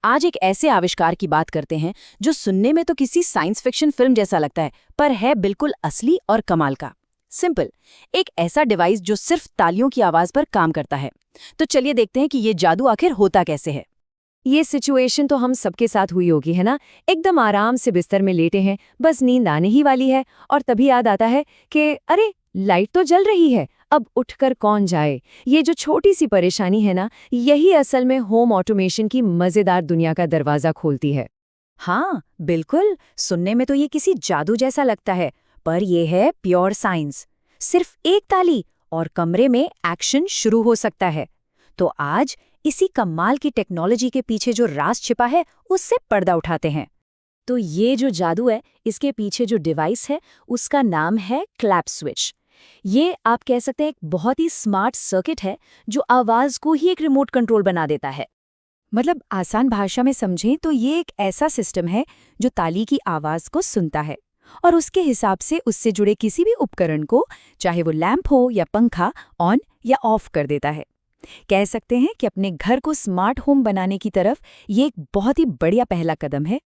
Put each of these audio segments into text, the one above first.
आज एक ऐसे आविष्कार की बात करते हैं जो सुनने में तो किसी साइंस फिक्शन फिल्म जैसा लगता है, पर है बिल्कुल असली और कमाल का। सिंपल, एक ऐसा डिवाइस जो सिर्फ तालियों की आवाज पर काम करता है। तो चलिए देखते हैं कि ये जादू आखिर होता कैसे है। ये सिचुएशन तो हम सबके साथ हुई होगी, है ना। एकदम आराम से बिस्तर में लेटे हैं, बस नींद आने ही वाली है और तभी याद आता है कि अरे लाइट तो जल रही है, अब उठकर कौन जाए। ये जो छोटी सी परेशानी है ना, यही असल में होम ऑटोमेशन की मजेदार दुनिया का दरवाजा खोलती है। हाँ बिल्कुल, सुनने में तो ये किसी जादू जैसा लगता है, पर ये है प्योर साइंस। सिर्फ एक ताली और कमरे में एक्शन शुरू हो सकता है। तो आज इसी कमाल की टेक्नोलॉजी के पीछे जो राज छिपा है, उससे पर्दा उठाते हैं। तो ये जो जादू है, इसके पीछे जो डिवाइस है, उसका नाम है क्लैप स्विच। ये आप कह सकते हैं एक बहुत ही स्मार्ट सर्किट है जो आवाज को ही एक रिमोट कंट्रोल बना देता है। मतलब आसान भाषा में समझें तो ये एक ऐसा सिस्टम है जो ताली की आवाज को सुनता है और उसके हिसाब से उससे जुड़े किसी भी उपकरण को, चाहे वो लैंप हो या पंखा, ऑन या ऑफ कर देता है। कह सकते हैं कि अपने घर को स्मार्ट होम बनाने की तरफ ये एक बहुत ही बढ़िया पहला कदम है।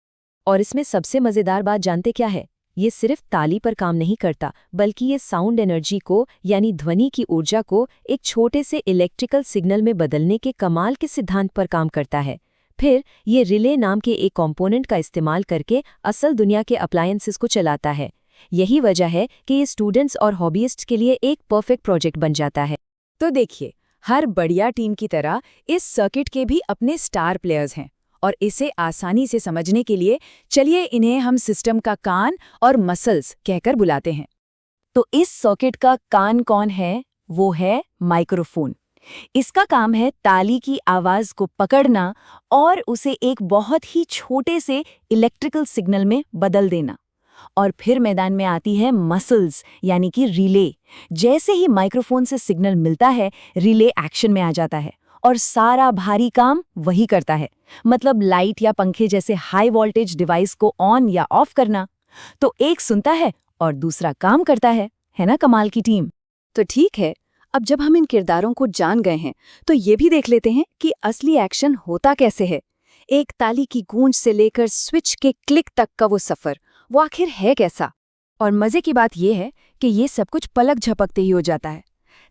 और इसमें सबसे मजेदार बात जानते क्या है? ये सिर्फ ताली पर काम नहीं करता, बल्कि ये साउंड एनर्जी को, यानी ध्वनि की ऊर्जा को एक छोटे से इलेक्ट्रिकल सिग्नल में बदलने के कमाल के सिद्धांत पर काम करता है। फिर ये रिले नाम के एक कंपोनेंट का इस्तेमाल करके असल दुनिया के अप्लायंसेस को चलाता है। यही वजह है कि ये स्टूडेंट्स और हॉबीइस्ट्स के लिए एक परफेक्ट प्रोजेक्ट बन जाता है। तो देखिए, हर बढ़िया टीम की तरह इस सर्किट के भी अपने स्टार प्लेयर्स हैं, और इसे आसानी से समझने के लिए चलिए इन्हें हम सिस्टम का कान और मसल्स कहकर बुलाते हैं। तो इस सर्किट का कान कौन है? वो है माइक्रोफोन। इसका काम है ताली की आवाज को पकड़ना और उसे एक बहुत ही छोटे से इलेक्ट्रिकल सिग्नल में बदल देना। और फिर मैदान में आती है मसल्स, यानी कि रिले। जैसे ही माइक्रोफोन से सिग्नल मिलता है, रिले एक्शन में आ जाता है और सारा भारी काम वही करता है। मतलब लाइट या पंखे जैसे हाई वोल्टेज डिवाइस को ऑन या ऑफ करना। तो एक सुनता है और दूसरा काम करता है ना कमाल की टीम। तो ठीक है, अब जब हम इन किरदारों को जान गए हैं, तो ये भी देख लेते हैं कि असली एक्शन होता कैसे है। एक ताली की गूंज से लेकर स्विच के क्लिक तक का वो सफर, वो आखिर है कैसा? और मजे की बात यह है कि ये सब कुछ पलक झपकते ही हो जाता है।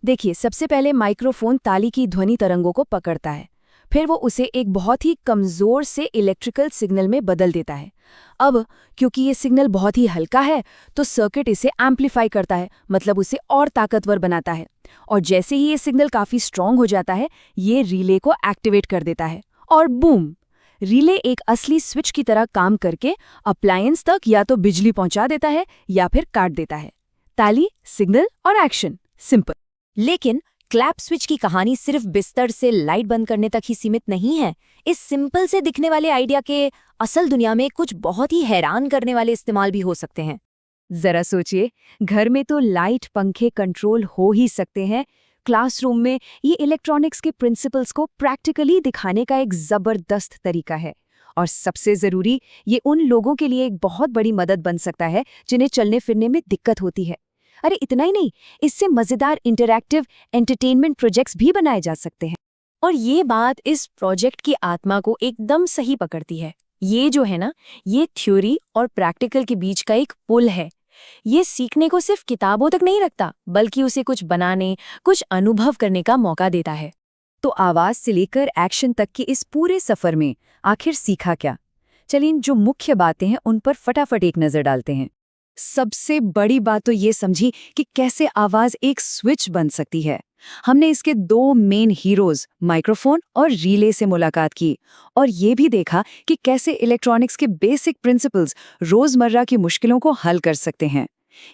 देखिए, सबसे पहले माइक्रोफोन ताली की ध्वनि तरंगों को पकड़ता है, फिर वो उसे एक बहुत ही कमजोर से इलेक्ट्रिकल सिग्नल में बदल देता है। अब क्योंकि ये सिग्नल बहुत ही हल्का है, तो सर्किट इसे एम्पलीफाई करता है, मतलब उसे और ताकतवर बनाता है। और जैसे ही ये सिग्नल काफी स्ट्रांग हो जाता है, ये रिले को एक्टिवेट कर देता है और बूम, रिले एक असली स्विच की तरह काम करके अप्लायंस तक या तो बिजली पहुंचा देता है या फिर काट देता है। ताली, सिग्नल और एक्शन, सिंपल। लेकिन क्लैप स्विच की कहानी सिर्फ बिस्तर से लाइट बंद करने तक ही सीमित नहीं है। इस सिंपल से दिखने वाले आइडिया के असल दुनिया में कुछ बहुत ही हैरान करने वाले इस्तेमाल भी हो सकते हैं। जरा सोचिए, घर में तो लाइट, पंखे कंट्रोल हो ही सकते हैं। क्लासरूम में ये इलेक्ट्रॉनिक्स के प्रिंसिपल्स को प्रैक्टिकली दिखाने का एक जबरदस्त तरीका है। और सबसे जरूरी, ये उन लोगों के लिए एक बहुत बड़ी मदद बन सकता है जिन्हें चलने फिरने में दिक्कत होती है। अरे इतना ही नहीं, इससे मजेदार इंटरैक्टिव एंटरटेनमेंट प्रोजेक्ट्स भी बनाए जा सकते हैं। और ये बात इस प्रोजेक्ट की आत्मा को एकदम सही पकड़ती है। ये जो है ना, ये थ्योरी और प्रैक्टिकल के बीच का एक पुल है। ये सीखने को सिर्फ किताबों तक नहीं रखता, बल्कि उसे कुछ बनाने, कुछ अनुभव करने का मौका देता है। तो आवाज से लेकर एक्शन तक के इस पूरे सफर में आखिर सीखा क्या? चलिए जो मुख्य बातें हैं उन पर फटाफट एक नजर डालते हैं। सबसे बड़ी बात तो ये समझी कि कैसे आवाज एक स्विच बन सकती है। हमने इसके दो मेन हीरोज, माइक्रोफोन और रिले से मुलाकात की, और ये भी देखा कि कैसे इलेक्ट्रॉनिक्स के बेसिक प्रिंसिपल्स रोजमर्रा की मुश्किलों को हल कर सकते हैं।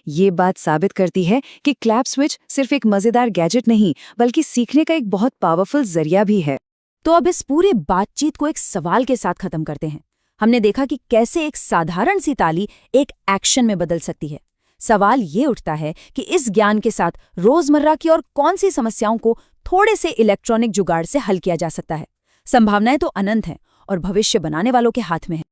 ये बात साबित करती है कि क्लैप स्विच सिर्फ एक मजेदार गैजेट नहीं, बल्कि सीखने का एक बहुत पावरफुल जरिया भी है। तो अब इस पूरे बातचीत को एक सवाल के साथ खत्म करते हैं। हमने देखा कि कैसे एक साधारण सी ताली एक एक्शन में बदल सकती है। सवाल ये उठता है कि इस ज्ञान के साथ रोजमर्रा की और कौन सी समस्याओं को थोड़े से इलेक्ट्रॉनिक जुगाड़ से हल किया जा सकता है। संभावनाएं तो अनंत हैं और भविष्य बनाने वालों के हाथ में है।